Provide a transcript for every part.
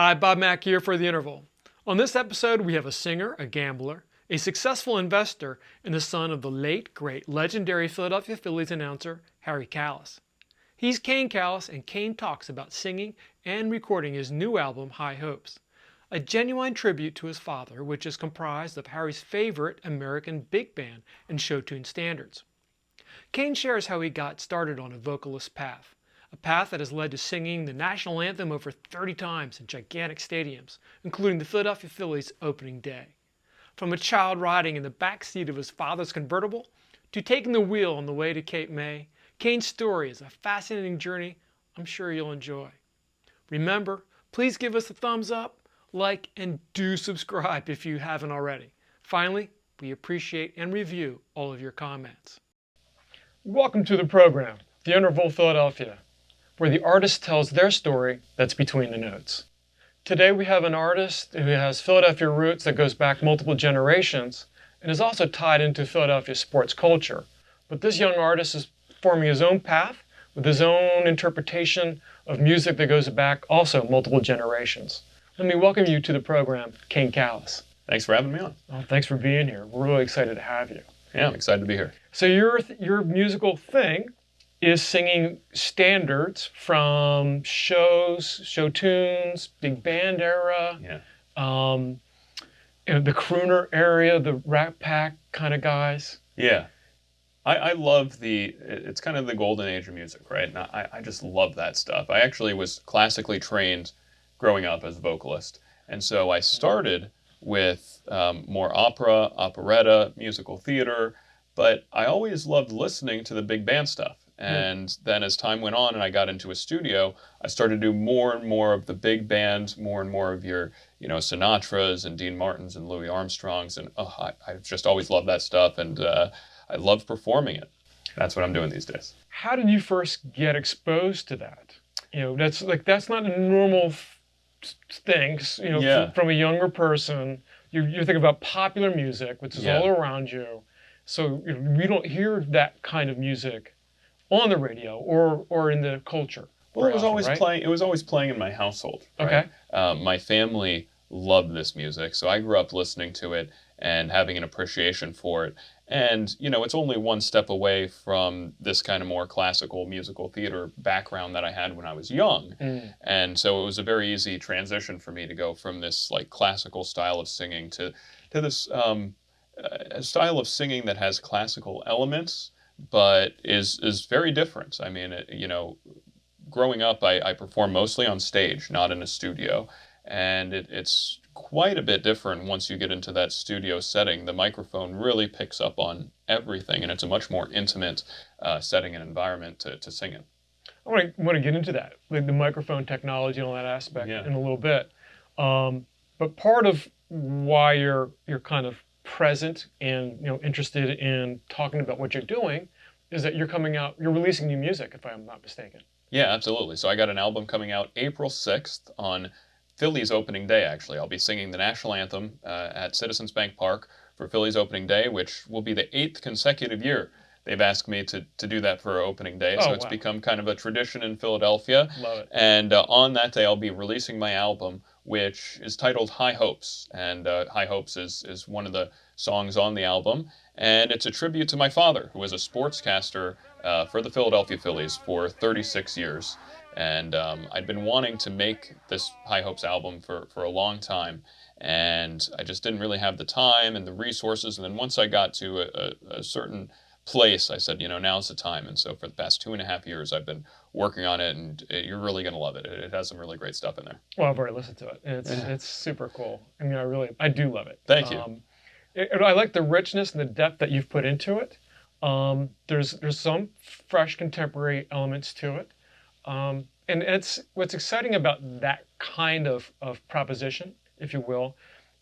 Hi, Bob Mack here for The Interval. On this episode, we have a singer, a gambler, a successful investor, and the son of the late, great, legendary Philadelphia Phillies announcer, Harry Kalas. He's Kane Kalas, and Kane talks about singing and recording his new album, High Hopes, a genuine tribute to his father, which is comprised of Harry's favorite American big band and show tune standards. Kane shares how he got started on a vocalist path, a path that has led to singing the national anthem over 30 times in gigantic stadiums, including the Philadelphia Phillies opening day. From a child riding in the back seat of his father's convertible to taking the wheel on the way to Cape May, Kane's story is a fascinating journey I'm sure you'll enjoy. Remember, please give us a thumbs up, like, and do subscribe if you haven't already. Finally, we appreciate and review all of your comments. Welcome to the program, The Interval Philadelphia, where the artist tells their story that's between the notes. Today we have an artist who has Philadelphia roots that goes back multiple generations and is also tied into Philadelphia sports culture. But this young artist is forming his own path with his own interpretation of music that goes back also multiple generations. Let me welcome you to the program, Kane Kalas. Thanks for having me on. Oh, thanks for being here. We're really excited to have you. Yeah, I'm excited to be here. So your musical thing is singing standards from shows, show tunes, big band era, Yeah. The crooner area, the Rat Pack kind of guys. Yeah. I love it's kind of the golden age of music, right? And I just love that stuff. I actually was classically trained growing up as a vocalist. And so I started with more opera, operetta, musical theater, but I always loved listening to the big band stuff. And then as time went on and I got into a studio, I started to do more and more of the big band, more and more of your, Sinatras and Dean Martins and Louis Armstrongs. And I just always loved that stuff. And I love performing it. That's what I'm doing these days. How did you first get exposed to that? That's not a normal thing. Yeah. From a younger person, you're thinking about popular music, which is all around you. So we don't hear that kind of music on the radio or in the culture. Well, it was often, always right? playing. It was always playing in my household. Right? Okay. My family loved this music, so I grew up listening to it and having an appreciation for it. And it's only one step away from this kind of more classical musical theater background that I had when I was young. And so it was a very easy transition for me to go from this like classical style of singing to this a style of singing that has classical elements, but is very different. I mean, growing up, I perform mostly on stage, not in a studio. And it's quite a bit different once you get into that studio setting. The microphone really picks up on everything, and it's a much more intimate setting and environment to sing in. I want to get into that, like the microphone technology and all that aspect in a little bit. But part of why you're kind of present and interested in talking about what you're doing is that you're releasing new music, if I'm not mistaken. Yeah, absolutely. So I got an album coming out April 6th on Phillies opening day, actually. I'll be singing the national anthem at Citizens Bank Park for Phillies opening day, which will be the 8th consecutive year they've asked me to do that for opening day. So it's become kind of a tradition in Philadelphia. Love it. And on that day, I'll be releasing my album, which is titled High Hopes. And High Hopes is one of the songs on the album. And it's a tribute to my father, who was a sportscaster for the Philadelphia Phillies for 36 years. And I'd been wanting to make this High Hopes album for a long time, and I just didn't really have the time and the resources. And then once I got to a certain place, I said, now's the time. And so for the past 2.5 years, I've been working on it, and you're really going to love it. It has some really great stuff in there. Well, I've already listened to it. It's super cool. I mean, I do love it. Thank you. I like the richness and the depth that you've put into it. There's some fresh contemporary elements to it. And it's what's exciting about that kind of proposition, if you will,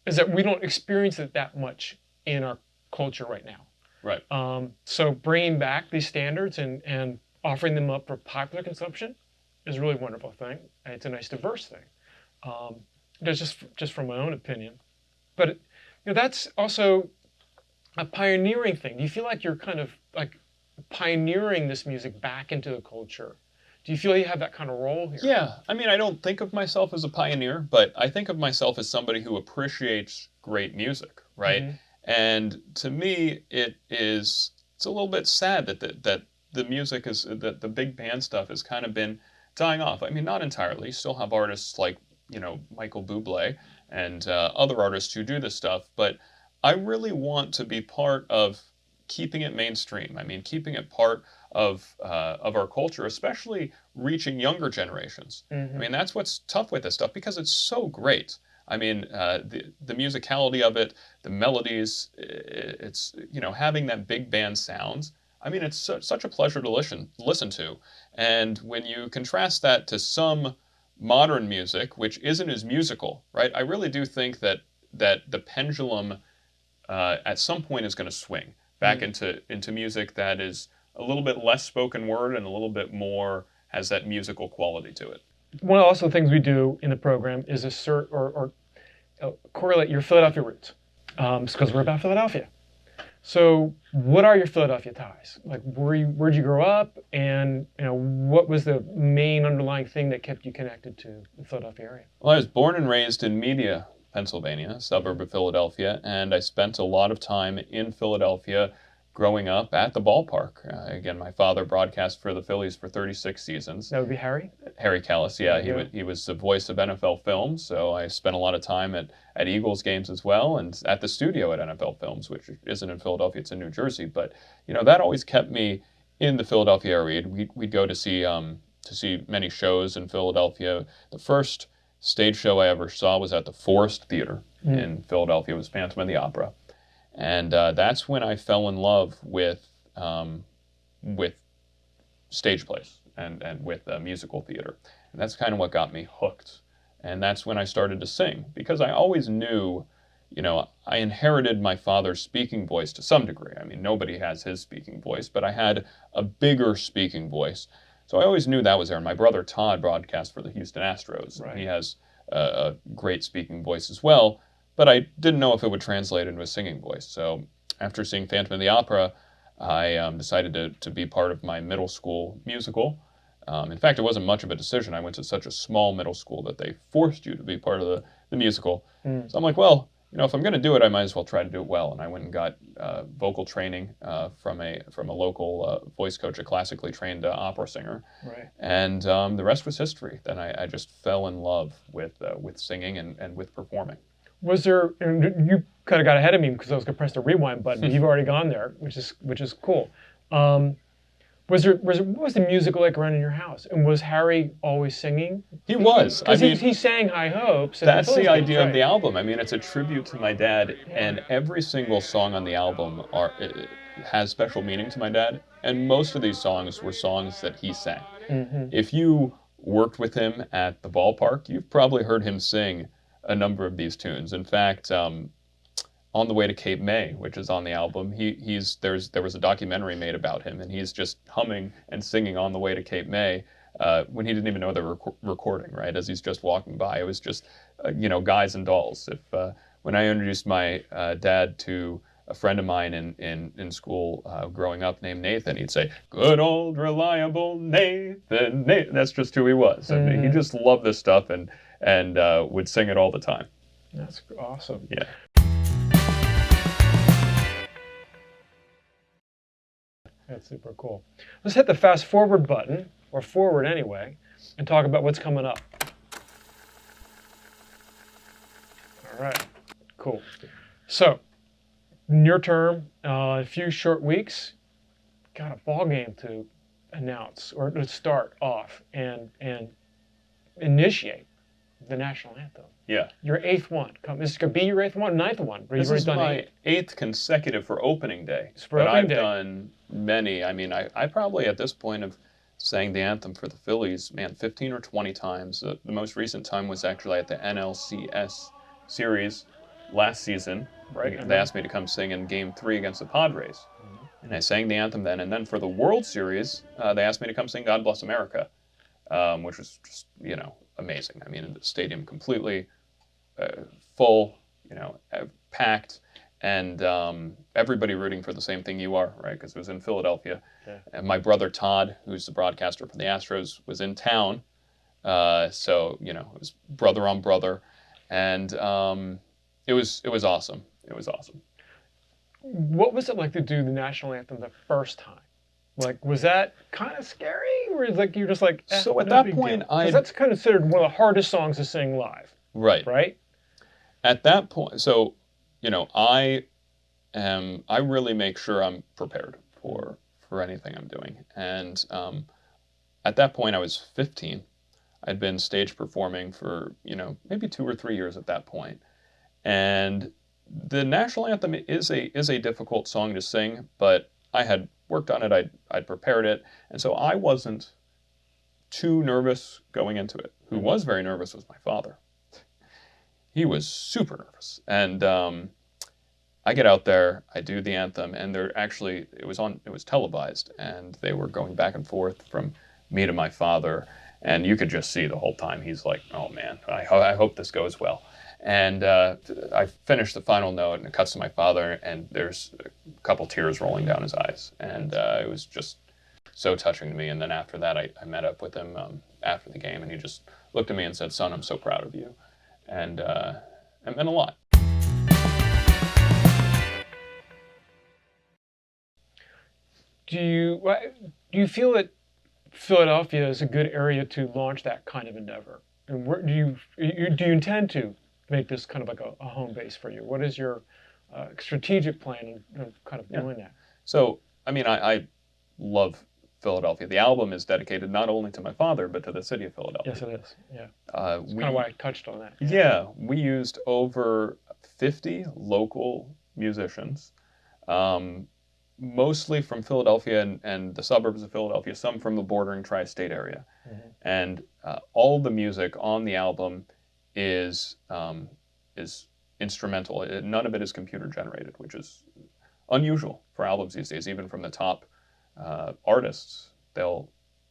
is that we don't experience it that much in our culture right now. Right. So bringing back these standards and offering them up for popular consumption is a really wonderful thing. It's a nice diverse thing. That's just from my own opinion. But that's also a pioneering thing. Do you feel like you're kind of like pioneering this music back into the culture? Do you feel you have that kind of role here? Yeah, I mean, I don't think of myself as a pioneer, but I think of myself as somebody who appreciates great music, right? Mm-hmm. And to me, it's a little bit sad that the music is that the big band stuff has kind of been dying off. I mean, not entirely. You still have artists like Michael Bublé and other artists who do this stuff, but I really want to be part of keeping it mainstream. I mean, keeping it part of our culture, especially reaching younger generations. I Mm-hmm. mean, that's what's tough with this stuff because it's so great. I mean, the musicality of it, the melodies, it's having that big band sounds. I mean, it's such a pleasure to listen to. And when you contrast that to some modern music, which isn't as musical, right? I really do think that the pendulum at some point is going to swing back into music that is a little bit less spoken word and a little bit more has that musical quality to it. One of the also things we do in the program is assert or correlate your Philadelphia roots, because we're about Philadelphia. So, what are your Philadelphia ties? Like, where'd you grow up, and what was the main underlying thing that kept you connected to the Philadelphia area? Well, I was born and raised in Media, Pennsylvania, a suburb of Philadelphia, and I spent a lot of time in Philadelphia growing up at the ballpark. Again, my father broadcast for the Phillies for 36 seasons. That would be Harry? Harry Kalas, yeah, Yeah. he was the voice of NFL Films, so I spent a lot of time at Eagles games as well, and at the studio at NFL Films, which isn't in Philadelphia, it's in New Jersey. But that always kept me in the Philadelphia area. We'd go to see many shows in Philadelphia. The first stage show I ever saw was at the Forest Theater in Philadelphia. It was Phantom of the Opera, and that's when I fell in love with stage plays and with musical theater. And that's kind of what got me hooked. And that's when I started to sing because I always knew, I inherited my father's speaking voice to some degree. I mean, nobody has his speaking voice, but I had a bigger speaking voice. So I always knew that was there. And my brother Todd broadcast for the Houston Astros. Right. He has a great speaking voice as well, but I didn't know if it would translate into a singing voice. So after seeing Phantom of the Opera, I decided to be part of my middle school musical. In fact, it wasn't much of a decision. I went to such a small middle school that they forced you to be part of the musical. So I'm like, well, if I'm going to do it, I might as well try to do it well. And I went and got vocal training from a local voice coach, a classically trained opera singer. Right. And the rest was history. Then I just fell in love with singing and with performing. Was there? And you kind of got ahead of me because I was going to press the rewind button. But you've already gone there, which is cool. What was the music like around in your house? And was Harry always singing? He was. Because he sang High Hopes. That's the idea of the album. I mean, it's a tribute to my dad, and every single song on the album has special meaning to my dad. And most of these songs were songs that he sang. Mm-hmm. If you worked with him at the ballpark, you've probably heard him sing a number of these tunes. In fact, On the Way to Cape May, which is on the album, there was a documentary made about him, and he's just humming and singing On the Way to Cape May when he didn't even know they were recording, right? As he's just walking by, it was just guys and dolls. When I introduced my dad to a friend of mine in school growing up named Nathan, he'd say, "Good old reliable Nathan." That's just who he was. I mean, he just loved this stuff and would sing it all the time. That's awesome. Yeah. That's super cool. Let's hit the fast forward button, or forward anyway, and talk about what's coming up. All right, cool. So, near term, a few short weeks, got a ball game to announce or to start off and initiate the national anthem. Yeah. Your eighth one. This is going to be your eighth one, ninth one. This is my eighth consecutive for opening day. But I've done many. I mean, I probably at this point have sang the anthem for the Phillies, 15 or 20 times. The most recent time was actually at the NLCS series last season. Right. They asked me to come sing in Game 3 against the Padres. And I sang the anthem then. And then for the World Series, they asked me to come sing God Bless America, which was just, amazing. I mean, the stadium completely full, packed. and everybody rooting for the same thing you are, right? Because it was in Philadelphia. Yeah. And my brother Todd, who's the broadcaster for the Astros, was in town. So, you know, it was brother on brother. And it was awesome. It was awesome. What was it like to do the national anthem the first time? Like, was that kind of scary, or is like you're just like, So at no that big point, deal? Because that's considered one of the hardest songs to sing live, right. right? At that point, so, you know, I really make sure I'm prepared for anything I'm doing. And at that point, I was 15. I'd been stage performing for, you know, maybe 2 or 3 years at that point. And the national anthem is a difficult song to sing, but I had worked on it. I'd prepared it, and so I wasn't too nervous going into it. Who was very nervous was my father. He was super nervous, and I get out there, I do the anthem, and it was televised, and they were going back and forth from me to my father, and you could just see the whole time he's like, "Oh man, I hope this goes well." And I finished the final note, and it cuts to my father, and there's a couple tears rolling down his eyes, and it was just so touching to me. And then after that, I met up with him after the game, and he just looked at me and said, "Son, I'm so proud of you," and it meant a lot. Do you feel that Philadelphia is a good area to launch that kind of endeavor? And where do you intend to make this kind of like a home base for you? What is your strategic plan in kind of doing that? So, I mean, I love Philadelphia. The album is dedicated not only to my father, but to the city of Philadelphia. Yes, it is. Yeah. That's We, kind of why I touched on that. yeah, we used over 50 local musicians, um, mostly from Philadelphia and the suburbs of Philadelphia, some from the bordering tri-state area. And all the music on the album is instrumental. None of it is computer generated, which is unusual for albums these days. Even from the top artists, they'll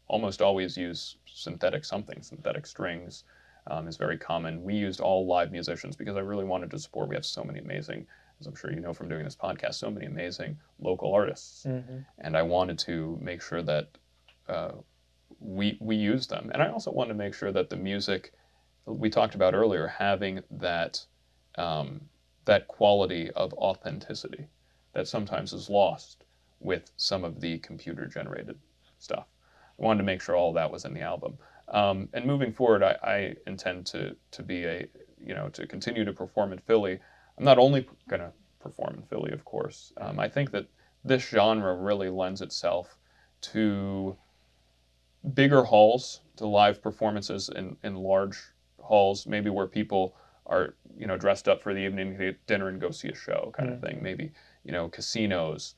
almost always use synthetic something. Synthetic strings is very common. We used all live musicians because I really wanted to support. We have so many amazing, as I'm sure you know from doing this podcast, so many amazing local artists, and I wanted to make sure that we use them. And I also wanted to make sure that the music we talked about earlier, having that quality of authenticity that sometimes is lost with some of the computer generated stuff. I wanted to make sure all that was in the album. And moving forward, I intend to be to continue to perform in Philly. I'm not only going to perform in Philly, of course. I think that this genre really lends itself to bigger halls, to live performances in large halls, maybe where people are, dressed up for the evening to get dinner and go see a show kind of thing. Maybe, casinos,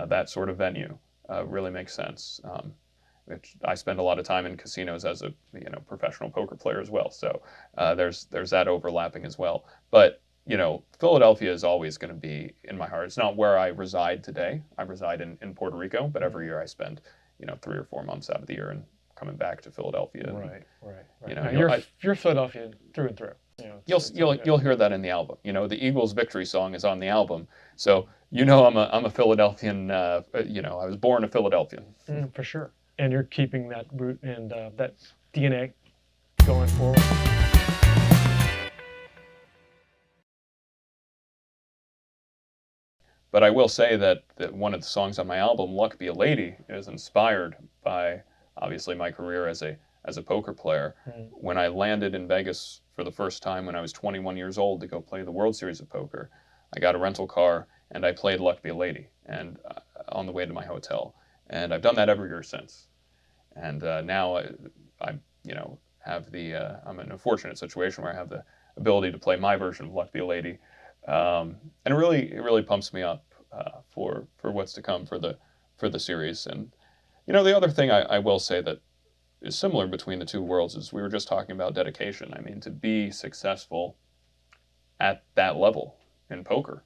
that sort of venue really makes sense. Which I spend a lot of time in casinos as a professional poker player as well. So there's that overlapping as well. But Philadelphia is always going to be in my heart. It's not where I reside today. I reside in Puerto Rico, but every year I spend 3 or 4 months out of the year and coming back to Philadelphia. Right. You're Philadelphia through and through. You'll hear that in the album. The Eagles' victory song is on the album, so I'm a Philadelphian. I was born a Philadelphian. For sure. And you're keeping that root and that DNA going forward. But I will say that one of the songs on my album, "Luck Be a Lady," is inspired by obviously my career as a poker player. When I landed in Vegas for the first time when I was 21 years old to go play the World Series of Poker, I got a rental car and I played "Luck Be a Lady" and on the way to my hotel. And I've done that every year since. And now I'm in a fortunate situation where I have the ability to play my version of "Luck Be a Lady," and it really pumps me up for what's to come for the series. And the other thing I will say that is similar between the two worlds is we were just talking about dedication. I mean, to be successful at that level in poker,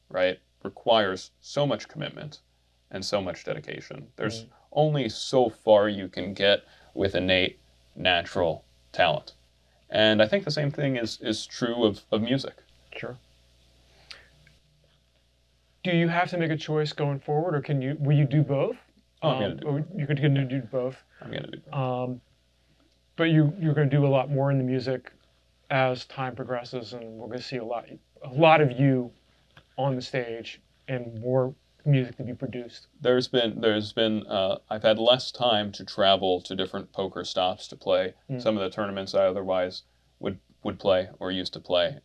right, requires so much commitment and so much dedication. There's only so far you can get with innate, natural talent. And I think the same thing is true of music. Sure. Do you have to make a choice going forward, or will you do both? Oh, I'm gonna do Or both. you're going to do both. I'm gonna do both. But you're going to do a lot more in the music as time progresses, and we're going to see a lot of you on the stage and more music to be produced. I've had less time to travel to different poker stops to play some of the tournaments I otherwise would play or used to play.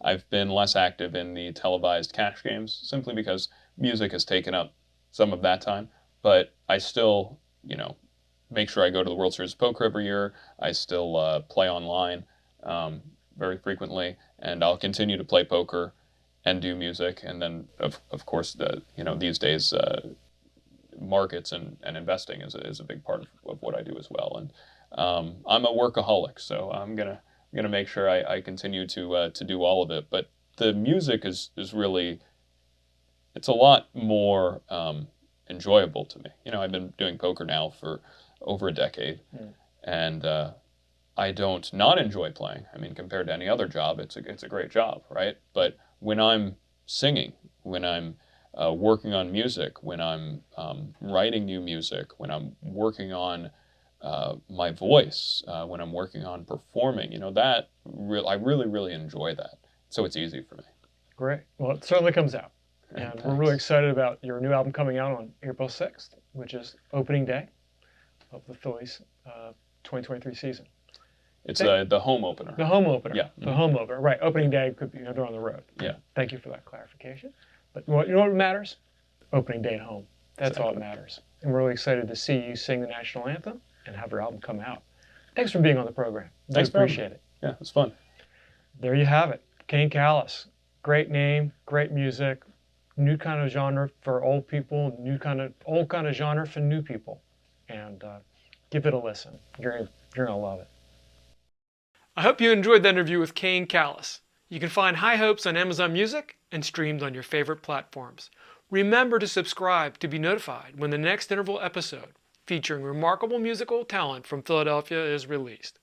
I've been less active in the televised cash games simply because music has taken up some of that time. But I still, make sure I go to the World Series of Poker every year. I still play online very frequently, and I'll continue to play poker and do music. And then, of course, these days, markets and investing is a big part of what I do as well. And I'm a workaholic, so I'm gonna make sure I continue to do all of it. But the music is really, it's a lot more enjoyable to me. I've been doing poker now for over a decade, and I don't not enjoy playing. I mean, compared to any other job, it's a great job, right? But when I'm singing, when I'm working on music, when I'm writing new music, when I'm working on my voice, when I'm working on performing, I really, really enjoy that. So it's easy for me. Great. Well, it certainly comes out. And Thanks. we're really excited about your new album coming out on April 6th, which is opening day of the Phillies 2023 season. It's the home opener. The home opener. Yeah. The home opener. Right. Opening day could be they're on the road. Yeah. Thank you for that clarification. But you know what matters? Opening day at home. That's Exactly. all that matters. And we're really excited to see you sing the national anthem and have your album come out. Thanks for being on the program. Thanks for appreciate it. Yeah, it's fun. There you have it. Kane Kalas. Great name, great music, new kind of genre for old people, old kind of genre for new people. And give it a listen. You're gonna love it. I hope you enjoyed that interview with Kane Kalas. You can find High Hopes on Amazon Music and streamed on your favorite platforms. Remember to subscribe to be notified when the next interval episode featuring remarkable musical talent from Philadelphia is released.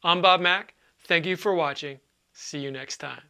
I'm Bob Mack. Thank you for watching. See you next time.